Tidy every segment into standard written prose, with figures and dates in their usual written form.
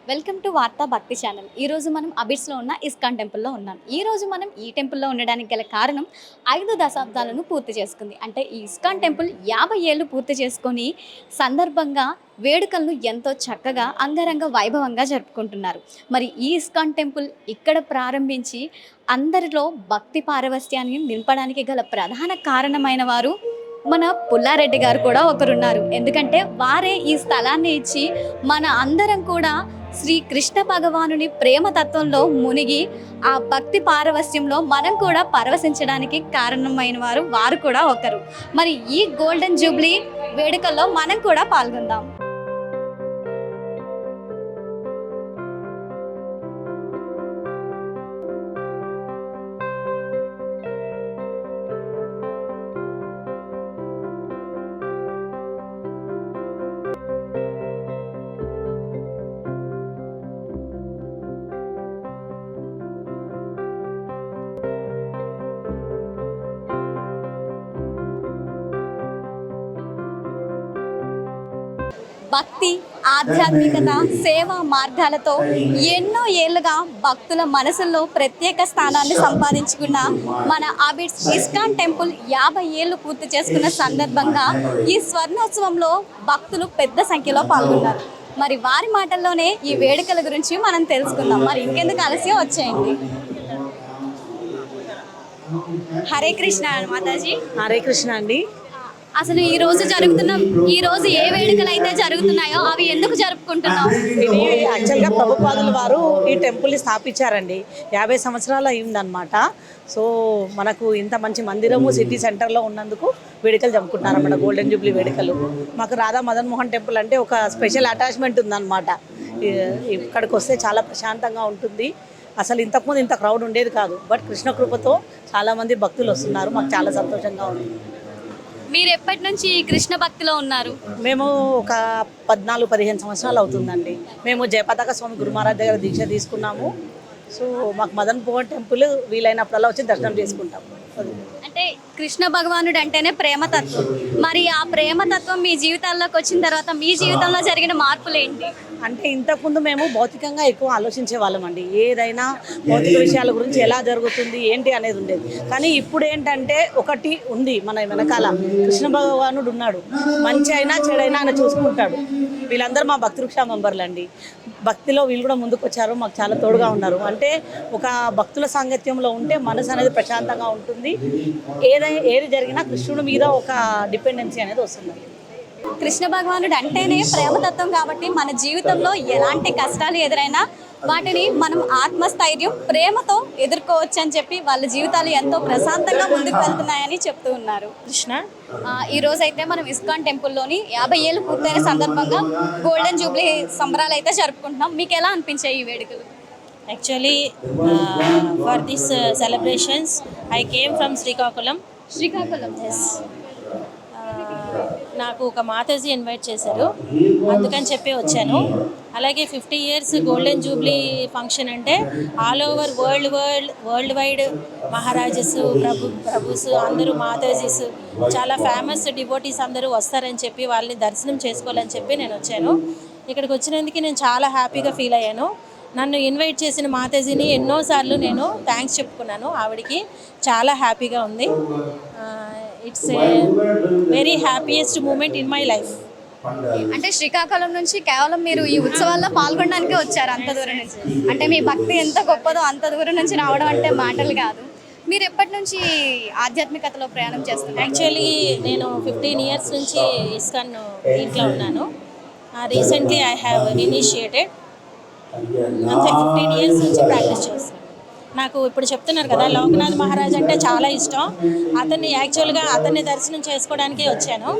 Welcome to వార్తా భక్తి channel. ఈరోజు మనం అబిడ్స్లో ఉన్న ఇస్కాన్ టెంపుల్లో ఉన్నాం. ఈరోజు మనం ఈ టెంపుల్లో ఉండడానికి గల కారణం 5 దశాబ్దాలను పూర్తి చేసుకుంది. అంటే ఈ ఇస్కాన్ టెంపుల్ 50 ఏళ్ళు పూర్తి చేసుకొని సందర్భంగా వేడుకలను ఎంతో చక్కగా అంగరంగ వైభవంగా జరుపుకుంటున్నారు. మరి ఈ ఇస్కాన్ టెంపుల్ ఇక్కడ ప్రారంభించి అందరిలో భక్తి పారవస్యాన్ని నింపడానికి గల ప్రధాన కారణమైన వారు మన పుల్లారెడ్డి గారు కూడా ఒకరున్నారు. ఎందుకంటే వారే ఈ స్థలాన్ని ఇచ్చి మన అందరం కూడా శ్రీ కృష్ణ భగవానుని ప్రేమతత్వంలో మునిగి ఆ భక్తి పారవస్యంలో మనం కూడా పరవశించడానికి కారణమైన వారు కూడా ఒకరు. మరి ఈ గోల్డెన్ జూబ్లీ వేడుకల్లో మనం కూడా పాల్గొందాం. భక్తి, ఆధ్యాత్మికత, సేవా మార్గాలతో ఎన్నో ఏళ్ళుగా భక్తుల మనసుల్లో ప్రత్యేక స్థానాన్ని సంపాదించుకున్న మన అబిడ్స్ ఇస్కాన్ టెంపుల్ 50 ఏళ్ళు పూర్తి చేసుకున్న సందర్భంగా ఈ స్వర్ణోత్సవంలో భక్తులు పెద్ద సంఖ్యలో పాల్గొన్నారు. మరి వారి మాటల్లోనే ఈ వేడుకల గురించి మనం తెలుసుకుందాం. మరి ఇంకెందుకు ఆలస్యం, వచ్చేయండి. హరే కృష్ణ మాతాజీ. హరే కృష్ణ అండి. అసలు ఈ రోజు ఏ వేడుకలు అయితే జరుగుతున్నాయో అవి ఎందుకు జరుపుకుంటున్నాం? ఇది యాక్చువల్గా ప్రభుపాదుల వారు ఈ టెంపుల్ని స్థాపించారండి. 50 సంవత్సరాలు అయిందనమాట. సో మనకు ఇంత మంచి మందిరము సిటీ సెంటర్లో ఉన్నందుకు వేడుకలు జరుపుకుంటున్నారు అన్నమాట, గోల్డెన్ జూబ్లీ వేడుకలు. మాకు రాధా మదన్ మోహన్ టెంపుల్ అంటే ఒక స్పెషల్ అటాచ్మెంట్ ఉందన్నమాట. ఇక్కడికి వస్తే చాలా ప్రశాంతంగా ఉంటుంది. అసలు ఇంతకుముందు ఇంత క్రౌడ్ ఉండేది కాదు. బట్ కృష్ణ కృపతో చాలామంది భక్తులు వస్తున్నారు. మాకు చాలా సంతోషంగా ఉంది. మీరు ఎప్పటి నుంచి కృష్ణ భక్తిలో ఉన్నారు? మేము ఒక 14-15 సంవత్సరాలు అవుతుందండి. మేము జయపతాక స్వామి గురు మహారాజ్ దగ్గర దీక్ష తీసుకున్నాము. సో మాకు మదన్ మోహన్ టెంపుల్ వీలైనప్పుడల్లా వచ్చి దర్శనం చేసుకుంటాము. అంటే కృష్ణ భగవానుడు అంటేనే ప్రేమతత్వం. మరి ఆ ప్రేమతత్వం మీ జీవితాల్లోకి వచ్చిన తర్వాత మీ జీవితంలో జరిగిన మార్పులు ఏంటి? అంటే ఇంతకుముందు మేము భౌతికంగా ఎక్కువ ఆలోచించే వాళ్ళం అండి. ఏదైనా భౌతిక విషయాల గురించి ఎలా జరుగుతుంది ఏంటి అనేది ఉండేది. కానీ ఇప్పుడు ఏంటంటే ఒకటి ఉంది మన వెనకాల, కృష్ణ భగవానుడు ఉన్నాడు. మంచి అయినా చెడైనా ఆయన చూసుకుంటాడు. వీళ్ళందరూ మా భక్తి వృక్ష మెంబర్లు అండి. భక్తిలో వీళ్ళు కూడా ముందుకు వచ్చారు, మాకు చాలా తోడుగా ఉన్నారు. అంటే ఒక భక్తుల సాంగత్యంలో ఉంటే మనసు అనేది ప్రశాంతంగా ఉంటుంది. ఏది జరిగినా కృష్ణుడి మీద ఒక డిపెండెన్సీ అనేది వస్తుంది. కృష్ణ భగవానుడు అంటేనే ప్రేమతత్వం కాబట్టి మన జీవితంలో ఎలాంటి కష్టాలు ఎదురైనా వాటిని మనం ఆత్మస్థైర్యం, ప్రేమతో ఎదుర్కోవచ్చు అని చెప్పి వాళ్ళ జీవితాలు ఎంతో ప్రశాంతంగా ముందుకు వెళ్తున్నాయని చెప్తూ ఉన్నారు. కృష్ణ ఈ రోజు అయితే మనం ఇస్కాన్ టెంపుల్లోని 50 ఏళ్ళు పూర్తయిన సందర్భంగా గోల్డెన్ జూబ్లీ సంబరాలు అయితే జరుపుకుంటున్నాం. మీకు ఎలా అనిపించాయి ఈ వేడుకలు? Actually, for this celebrations, I came from Srikakulam. Yes. నాకు ఒక మాతాజీ ఇన్వైట్ చేశారు, అందుకని చెప్పి వచ్చాను. అలాగే 50 ఇయర్స్ గోల్డెన్ జూబ్లీ ఫంక్షన్ అంటే ఆల్ ఓవర్ వరల్డ్ వైడ్ మహారాజెస్, ప్రభుస్ అందరూ, మాతాజీస్, చాలా ఫేమస్ డివోటీస్ అందరూ వస్తారని చెప్పి వాళ్ళని దర్శనం చేసుకోవాలని చెప్పి నేను వచ్చాను. ఇక్కడికి వచ్చినందుకు నేను చాలా హ్యాపీగా ఫీల్ అయ్యాను. నన్ను ఇన్వైట్ చేసిన మాతాజీని ఎన్నోసార్లు నేను థ్యాంక్స్ చెప్పుకున్నాను. ఆవిడకి చాలా హ్యాపీగా ఉంది. It's a very happiest moment in my life. అంటే శ్రీకాకుళం నుంచి కేవలం మీరు ఈ ఉత్సవాల్లో పాల్గొనడానికి వచ్చారు అంత దూరం నుంచి. అంటే మీ భక్తి ఎంత గొప్పదో అంత దూరం నుంచి రావడం అంటే మాటలు కాదు. మీరు ఎప్పటి నుంచి ఆధ్యాత్మికతలో ప్రయాణం చేస్తున్నారు? యాక్చువల్లీ నేను 15 ఇయర్స్ నుంచి ఇస్కాన్ ఇంట్లో ఉన్నాను. Recently I have initiated. అంతే, 15 ఇయర్స్ నుంచి ప్రాక్టీస్ చేస్తాను. నాకు ఇప్పుడు చెప్తున్నారు కదా, లోకనాథ్ మహారాజ్ అంటే చాలా ఇష్టం. అతన్ని దర్శనం చేసుకోవడానికే వచ్చాను.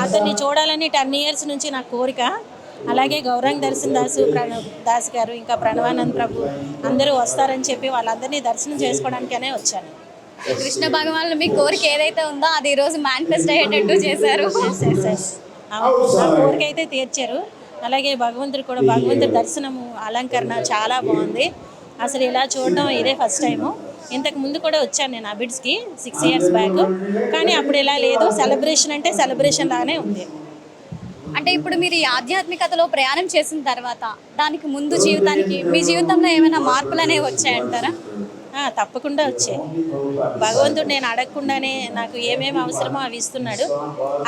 అతన్ని చూడాలని 10 ఇయర్స్ నుంచి నాకు కోరిక. అలాగే గౌరంగ్ దర్శన్ దాస్ గారు, ఇంకా ప్రణవానంద్ ప్రభు అందరూ వస్తారని చెప్పి వాళ్ళందరినీ దర్శనం చేసుకోవడానికనే వచ్చాను. కృష్ణ భగవానులు మీ కోరిక ఏదైతే ఉందో అది ఈరోజు మేనిఫెస్ట్ అయ్యేటట్టు చేశారు. నా కోరిక అయితే తీర్చారు. అలాగే భగవంతుడి దర్శనము, అలంకరణ చాలా బాగుంది. అసలు ఇలా చూడడం ఇదే ఫస్ట్ టైము. ఇంతకు ముందు కూడా వచ్చాను నేను అబిడ్స్కి 6 ఇయర్స్ బ్యాక్, కానీ అప్పుడు ఇలా లేదు. సెలబ్రేషన్ అంటే సెలబ్రేషన్ లాగానే ఉంది. అంటే ఇప్పుడు మీరు ఈ ఆధ్యాత్మికతలో ప్రయాణం చేసిన తర్వాత దానికి ముందు జీవితానికి మీ జీవితంలో ఏమైనా మార్పులు అనేవి వచ్చాయంటారా? తప్పకుండా వచ్చాయి. భగవంతుడు నేను అడగకుండానే నాకు ఏమేమి అవసరమో అవి ఇస్తున్నాడు.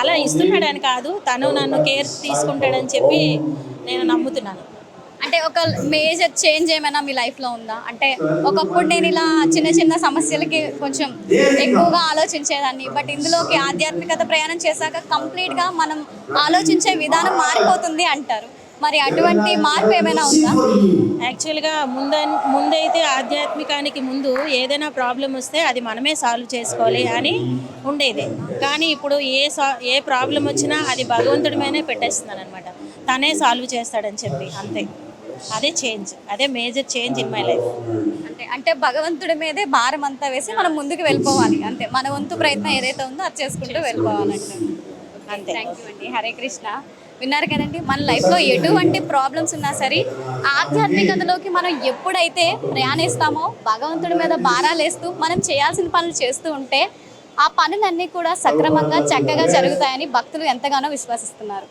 అలా ఇస్తున్నాడని కాదు, తను నన్ను కేర్ తీసుకుంటాడని చెప్పి నేను నమ్ముతున్నాను. అంటే ఒక మేజర్ చేంజ్ ఏమైనా మీ లైఫ్లో ఉందా? అంటే ఒకప్పుడు నేను ఇలా చిన్న చిన్న సమస్యలకి కొంచెం ఎక్కువగా ఆలోచించేదాన్ని, బట్ ఇందులోకి ఆధ్యాత్మికత ప్రయాణం చేశాక కంప్లీట్గా మనం ఆలోచించే విధానం మారిపోతుంది అంటారు. మరి అటువంటి మార్పు ఏమైనా ఉందా? యాక్చువల్గా ముందైతే ఆధ్యాత్మికానికి ముందు ఏదైనా ప్రాబ్లం వస్తే అది మనమే సాల్వ్ చేసుకోవాలి అని ఉండేది. కానీ ఇప్పుడు ఏ ప్రాబ్లం వచ్చినా అది భగవంతుడి మీదనే పెట్టేస్తున్నాను అనమాట. తనే సాల్వ్ చేస్తాడని చెప్పి, అంతే. అదే చేంజ్, అదే major change in my life. అంటే భగవంతుడి మీదే భారం అంతా వేసి మనం ముందుకు వెళ్ళిపోవాలి, అంతే. మన వంతు ప్రయత్నం ఏదైతే ఉందో అది చేసుకుంటూ వెళ్ళిపోవాలంటే అంతే. థ్యాంక్ యూ అండి. హరే కృష్ణ. విన్నారు కదండి, మన లైఫ్లో ఎటువంటి ప్రాబ్లమ్స్ ఉన్నా సరే ఆధ్యాత్మికతలోకి మనం ఎప్పుడైతే ప్రయాణిస్తామో భగవంతుడి మీద భారాలు వేస్తూ మనం చేయాల్సిన పనులు చేస్తూ ఉంటే ఆ పనులన్నీ కూడా సక్రమంగా చక్కగా జరుగుతాయని భక్తులు ఎంతగానో విశ్వసిస్తున్నారు.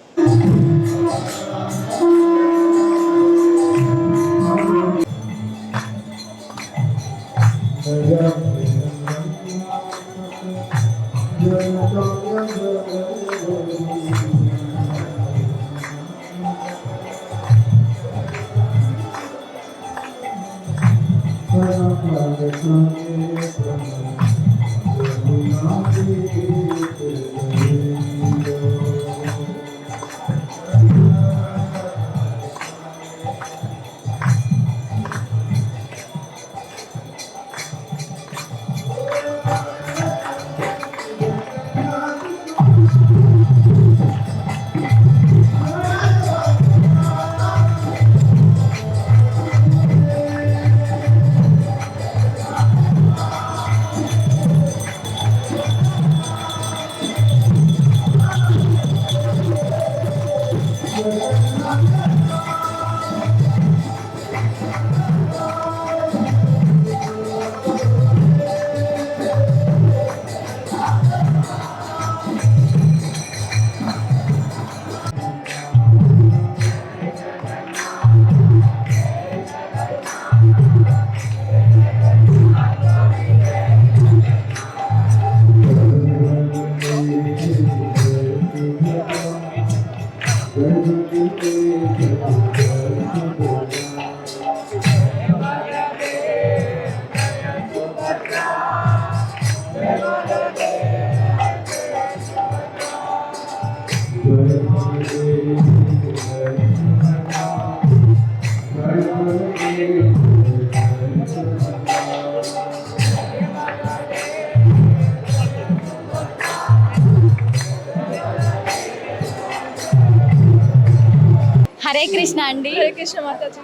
హరే కృష్ణ అండి. హరే కృష్ణ మాతాజీ.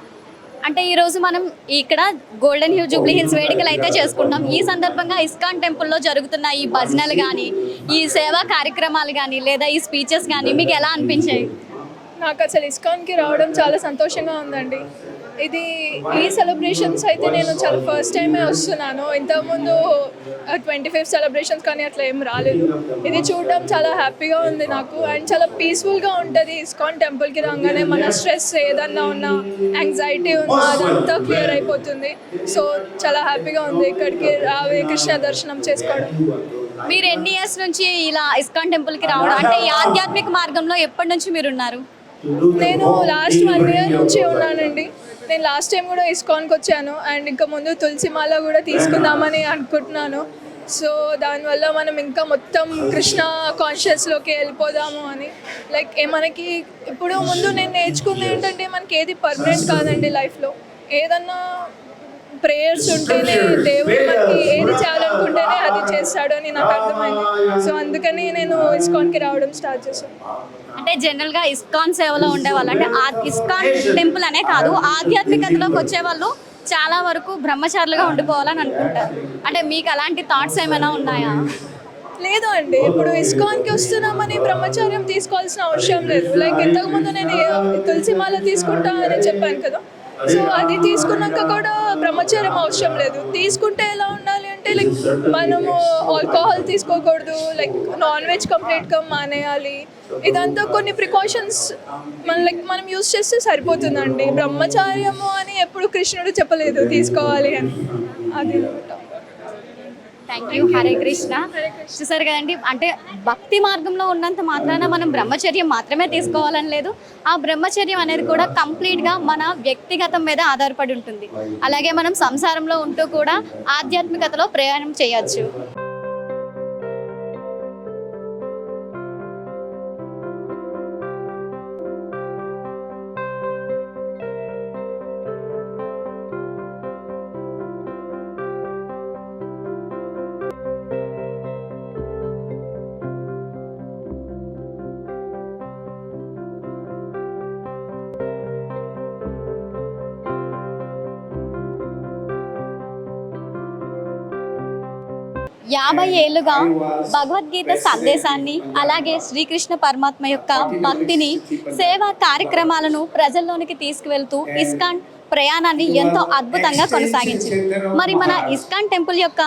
అంటే ఈరోజు మనం ఇక్కడ గోల్డెన్ జూబ్లీ హిల్స్ వేడుకలు అయితే చేసుకుంటాం. ఈ సందర్భంగా ఇస్కాన్ టెంపుల్లో జరుగుతున్న ఈ భజనలు కానీ, ఈ సేవా కార్యక్రమాలు కానీ, లేదా ఈ స్పీచెస్ కానీ మీకు ఎలా అనిపించాయి? నాకు అసలు ఇస్కాన్కి రావడం చాలా సంతోషంగా ఉందండి. ఈ సెలబ్రేషన్స్ అయితే నేను చాలా ఫస్ట్ టైమే వస్తున్నాను. ఇంతకుముందు 25th సెలబ్రేషన్స్ కానీ అట్లా ఏం రాలేదు. ఇది చూడడం చాలా హ్యాపీగా ఉంది నాకు. అండ్ చాలా పీస్ఫుల్గా ఉంటుంది. ఇస్కాన్ టెంపుల్కి రాగానే మన స్ట్రెస్ ఏదన్నా ఉన్నా, యాంగ్జైటీ ఉన్నా అదంతా క్లియర్ అయిపోతుంది. సో చాలా హ్యాపీగా ఉంది ఇక్కడికి రావే కృష్ణ దర్శనం చేసుకోవడం. మీరు ఎన్ని ఇయర్స్ నుంచి ఇలా ఇస్కాన్ టెంపుల్కి రావడం, అంటే ఈ ఆధ్యాత్మిక మార్గంలో ఎప్పటి నుంచి మీరు ఉన్నారు? నేను లాస్ట్ 1 year నుంచి ఉన్నానండి. నేను లాస్ట్ టైం కూడా ఇస్కాన్కి వచ్చాను. అండ్ ఇంకా ముందు తులసిమాల కూడా తీసుకుందామని అనుకుంటున్నాను. సో దానివల్ల మనం ఇంకా మొత్తం కృష్ణ కాన్షియస్లోకి వెళ్ళిపోదాము అని. లైక్ మనకి ఇప్పుడు ముందు నేను నేర్చుకుంది ఏంటంటే మనకి ఏది పర్మనెంట్ కాదండి లైఫ్లో. ఏదన్నా ప్రేయర్స్ ఉంటేనే దేవుడు మనకి ఏది చేయాలనుకుంటేనే అది చేస్తాడు అని నాకు అర్థమైంది. సో అందుకని నేను ఇస్కాన్కి రావడం స్టార్ట్ చేశాను. అంటే జనరల్గా ఇస్కాన్ సేవలో ఉండేవాళ్ళు, అంటే ఇస్కాన్ టెంపుల్ అనే కాదు, ఆధ్యాత్మికతలోకి వచ్చేవాళ్ళు చాలా వరకు బ్రహ్మచారులుగా ఉండిపోవాలని అనుకుంటారు. అంటే మీకు అలాంటి థాట్స్ ఏమైనా ఉన్నాయా? లేదు అండి, ఇప్పుడు ఇస్కాన్కి వస్తున్నామని బ్రహ్మచర్యం తీసుకోవాల్సిన అవసరం లేదు. లైక్ ఇంతకుముందు నేను తులసిమాల తీసుకుంటా అని చెప్పాను కదా. సో అది తీసుకున్నాక కూడా బ్రహ్మచర్యం అవసరం లేదు. తీసుకుంటే ఎలా ఉండాలి అంటే లైక్ మనము ఆల్కహాల్ తీసుకోకూడదు, లైక్ నాన్ వెజ్ కంప్లీట్గా మానేయాలి. ఇదంతా కొన్ని ప్రికాషన్స్ మనం యూస్ చేస్తే సరిపోతుందండి. బ్రహ్మచార్యము అని ఎప్పుడు కృష్ణుడు చెప్పలేదు తీసుకోవాలి అని. అది థ్యాంక్ యూ. హరే కృష్ణ. చూసారు కదండి, అంటే భక్తి మార్గంలో ఉన్నంత మాత్రాన మనం బ్రహ్మచర్యం మాత్రమే తీసుకోవాలని లేదు. ఆ బ్రహ్మచర్యం అనేది కూడా కంప్లీట్గా మన వ్యక్తిగతం మీద ఆధారపడి ఉంటుంది. అలాగే మనం సంసారంలో ఉంటూ కూడా ఆధ్యాత్మికతలో ప్రయాణం చేయొచ్చు. యాభై ఏళ్ళుగా భగవద్గీత సందేశాన్ని, అలాగే శ్రీకృష్ణ పరమాత్మ యొక్క భక్తిని, సేవా కార్యక్రమాలను ప్రజల్లోనికి తీసుకువెళ్తూ ఇస్కాన్ ప్రయాణాన్ని ఎంతో అద్భుతంగా కొనసాగించింది. మరి మన ఇస్కాన్ టెంపుల్ యొక్క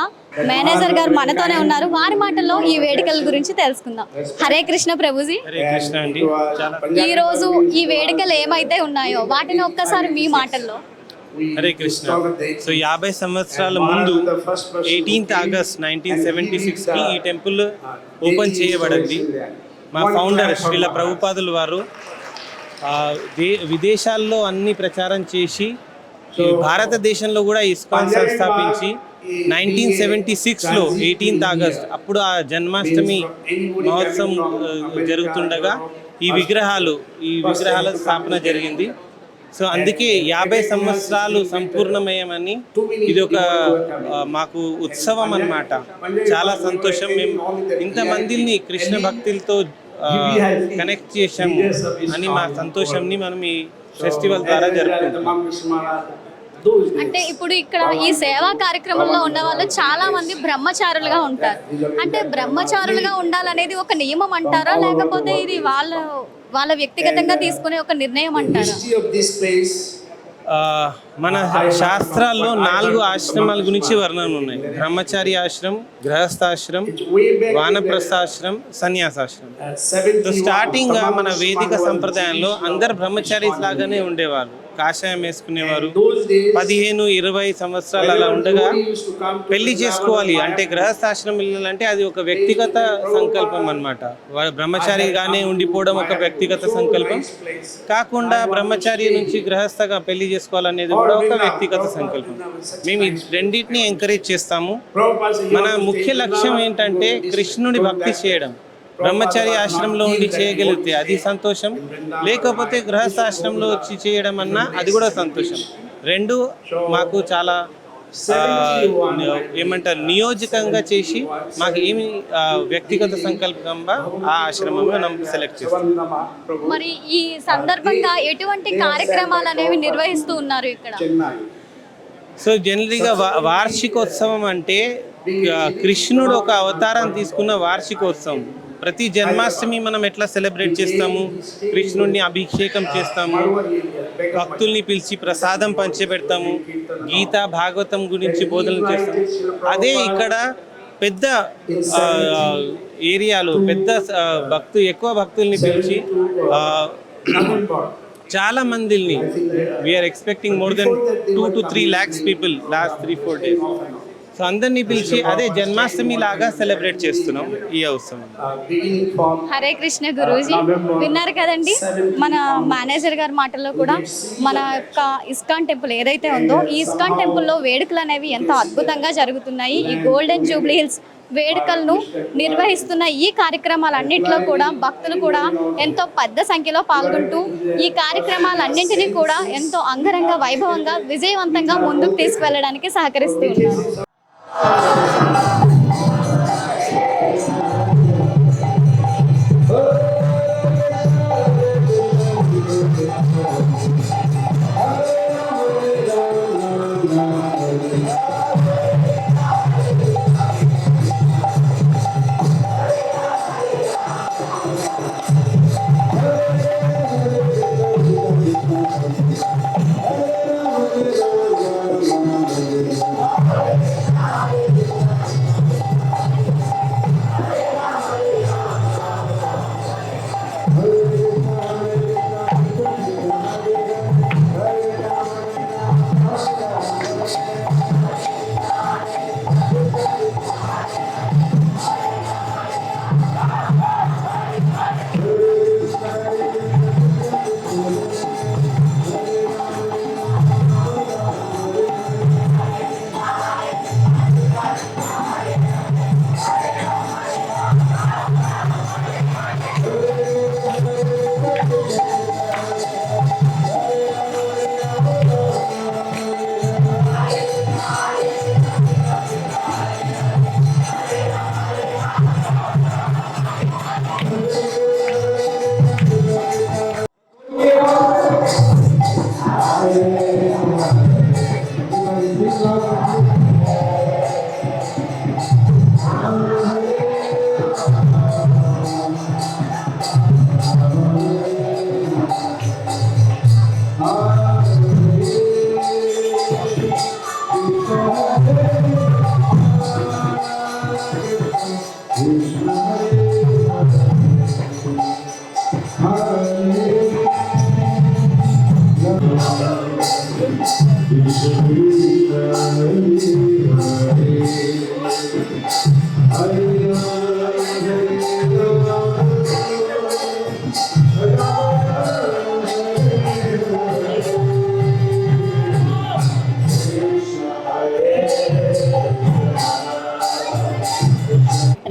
మేనేజర్ గారు మనతోనే ఉన్నారు. వారి మాటల్లో ఈ వేడుకల గురించి తెలుసుకుందాం. హరే కృష్ణ ప్రభుజీ. ఈ రోజు ఈ వేడుకలు ఏమైతే ఉన్నాయో వాటిని ఒక్కసారి మీ మాటల్లో. హరే కృష్ణ. సో 50 సంవత్సరాల ముందు 18th ఆగస్ట్ 1976కి ఈ టెంపుల్ ఓపెన్ చేయబడింది. మా ఫౌండర్ శ్రీల ప్రభుపాదులు వారు విదేశాల్లో అన్ని ప్రచారం చేసి ఈ భారతదేశంలో కూడా ఇస్కాన్ సంస్థాపించి 1976లో 18th ఆగస్ట్ అప్పుడు ఆ జన్మాష్టమి మహోత్సవం జరుగుతుండగా ఈ విగ్రహాల స్థాపన జరిగింది. సో అందుకే 50 సంవత్సరాలు సంపూర్ణమయ్యామని ఇది ఒక మాకు ఉత్సవం అన్నమాట. చాలా సంతోషం. మేము ఇంతమందిని కృష్ణ భక్తులతో కనెక్ట్ చేశాము అని మా సంతోషంని మనం ఈ ఫెస్టివల్ ద్వారా జరుపుకుంటాం. అంటే ఇప్పుడు ఇక్కడ ఈ సేవా కార్యక్రమంలో ఉన్న వాళ్ళు చాలా మంది బ్రహ్మచారులుగా ఉంటారు. అంటే బ్రహ్మచారులుగా ఉండాలనేది ఒక నియమం అంటారా, లేకపోతే ఇది వాళ్ళ వ్యక్తిగతంగా తీసుకునే ఒక నిర్ణయం అంటారా? మన శాస్త్రాల్లో 4 ఆశ్రమాల గురించి వర్ణన ఉన్నాయి. బ్రహ్మచారి ఆశ్రమం, గృహస్థాశ్రమం, వానప్రస్థాశ్రమం, సన్యాసాశ్రమం. స్టార్టింగ్ గా మన వేదిక సంప్రదాయంలో అందరు బ్రహ్మచారీస్ లాగానే ఉండేవాళ్ళు. కాషాయం వేసుకునేవారు. 15-20 సంవత్సరాలు అలా ఉండగా పెళ్లి చేసుకోవాలి అంటే గృహస్థాశ్రమం వెళ్ళాలంటే అది ఒక వ్యక్తిగత సంకల్పం అన్నమాట. బ్రహ్మచారిగానే ఉండిపోవడం ఒక వ్యక్తిగత సంకల్పం కాకుండా బ్రహ్మచారి నుంచి గృహస్థగా పెళ్లి చేసుకోవాలనేది కూడా ఒక వ్యక్తిగత సంకల్పం. మేము రెండింటిని ఎంకరేజ్ చేస్తాము. మన ముఖ్య లక్ష్యం ఏంటంటే కృష్ణుడి భక్తి చేయడం. బ్రహ్మచారి ఆశ్రమంలో ఉండి చేయగలిగితే అది సంతోషం, లేకపోతే గృహస్థాశ్రమంలో వచ్చి చేయడం అన్నా అది కూడా సంతోషం. రెండు మాకు చాలా ఏమంటారు నియోజకంగా చేసి మాకు ఏమి వ్యక్తిగత సంకల్పంగా ఆ ఆశ్రమంలో మనం సెలెక్ట్ చేస్తాం. మరి ఈ సందర్భంగా ఎటువంటి కార్యక్రమాలు అనేవి నిర్వహిస్తూ ఉన్నారు ఇక్కడ? సో జనరల్గా వార్షికోత్సవం అంటే కృష్ణుడు ఒక అవతారం తీసుకున్న వార్షికోత్సవం. ప్రతి జన్మాష్టమి మనం ఎట్లా సెలబ్రేట్ చేస్తాము, కృష్ణుడిని అభిషేకం చేస్తాము, భక్తుల్ని పిలిచి ప్రసాదం పంచిపెడతాము, గీత భాగవతం గురించి బోధనలు చేస్తాము. అదే ఇక్కడ పెద్ద ఏరియాలో ఎక్కువ భక్తుల్ని పిలిచి చాలా మందిని we are expecting more than 2 to 3 lakhs people last 3-4 days. So అందరినీ పిలిచి అదే జన్మాష్టమి లాగా సెలబ్రేట్ చేస్తున్నాం ఈ ఉత్సవం. హరే కృష్ణ గురూజీ. విన్నారు కదండి మన మేనేజర్ గారి మాటల్లో కూడా మన యొక్క ఇస్కాన్ టెంపుల్ ఏదైతే ఉందో ఈ ఇస్కాన్ టెంపుల్లో వేడుకలు అనేవి ఎంతో అద్భుతంగా జరుగుతున్నాయి. ఈ గోల్డెన్ జూబ్లీ హిల్స్ వేడుకలను నిర్వహిస్తున్న ఈ కార్యక్రమాలన్నింటిలో కూడా భక్తులు కూడా ఎంతో పెద్ద సంఖ్యలో పాల్గొంటూ ఈ కార్యక్రమాలన్నింటినీ కూడా ఎంతో అంగరంగ వైభవంగా విజయవంతంగా ముందుకు తీసుకువెళ్ళడానికి సహకరిస్తూ ఉన్నారు.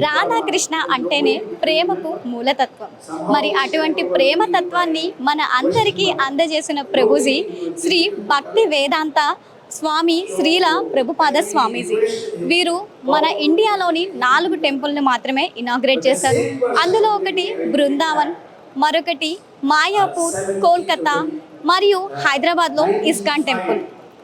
రాధాకృష్ణ అంటేనే ప్రేమకు మూలతత్వం. మరి అటువంటి ప్రేమతత్వాన్ని మన అందరికీ అందజేసిన ప్రభుజీ శ్రీ భక్తి వేదాంత స్వామి శ్రీల ప్రభుపాద స్వామీజీ. వీరు మన ఇండియాలోని 4 టెంపుల్ని మాత్రమే ఇనాగ్రేట్ చేశారు. అందులో ఒకటి బృందావన్, మరొకటి మాయాపూర్, కోల్కతా మరియు హైదరాబాద్లో ఇస్కాన్ టెంపుల్.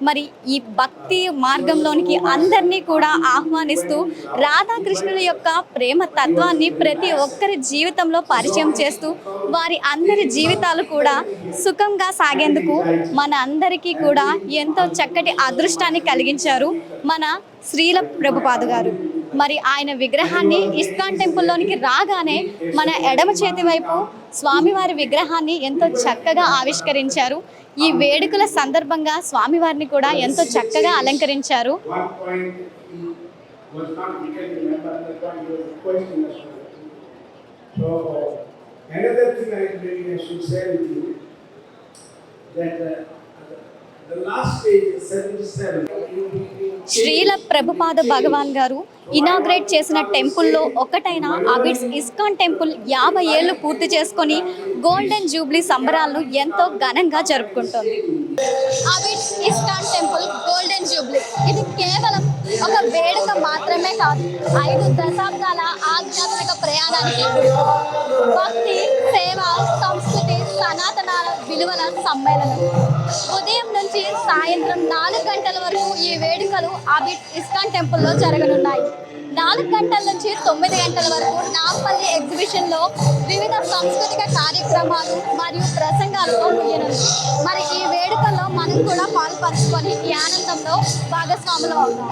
మరి ఈ భక్తి మార్గంలోనికి అందరినీ కూడా ఆహ్వానిస్తూ రాధాకృష్ణుల యొక్క ప్రేమ తత్వాన్ని ప్రతి ఒక్కరి జీవితంలో పరిచయం చేస్తూ వారి అందరి జీవితాలు కూడా సుఖంగా సాగేందుకు మన అందరికీ కూడా ఎంతో చక్కటి అదృష్టాన్ని కలిగించారు మన శ్రీల ప్రభుపాద గారు. మరి ఆయన విగ్రహాన్ని ఇస్కాన్ టెంపుల్లోనికి రాగానే మన ఎడమ చేతి వైపు స్వామివారి విగ్రహాన్ని ఎంతో చక్కగా ఆవిష్కరించారు. ఈ వేడుకల సందర్భంగా స్వామివారిని కూడా ఎంతో చక్కగా అలంకరించారు. శ్రీల ప్రభుపాద భగవాన్ గారు ఇనాగ్రేట్ చేసిన టెంపుల్లో ఒకటైన అబిడ్స్ ఇస్కాన్ టెంపుల్ 50 ఏళ్ళు పూర్తి చేసుకొని గోల్డెన్ జూబ్లీ సంబరాలను ఎంతో ఘనంగా జరుపుకుంటోంది. Abids ISKCON temple golden jubilee ఇది కేవలం ఒక వేడుక మాత్రమే కాదు, 5 దశాబ్దాల ఆధ్యాత్మిక ప్రయాణానికి భక్తి, సేవ, సంస్కృతి, సనాతన విలువల సమ్మేళనం. ఉదయం నుంచి సాయంత్రం 4 గంటల వరకు ఈ వేడుకలు అబిడ్స్ ఇస్కాన్ టెంపుల్లో జరగనున్నాయి. 4 గంటల నుంచి 9 గంటల వరకు నాంపల్లి ఎగ్జిబిషన్లో వివిధ సాంస్కృతిక కార్యక్రమాలు మరియు ప్రసంగాలతో ముగియనుంది. మరి ఈ వేడుకల్లో మనం కూడా పాల్పంచుకొని ఈ ఆనందంలో భాగస్వాములు అవుతాం.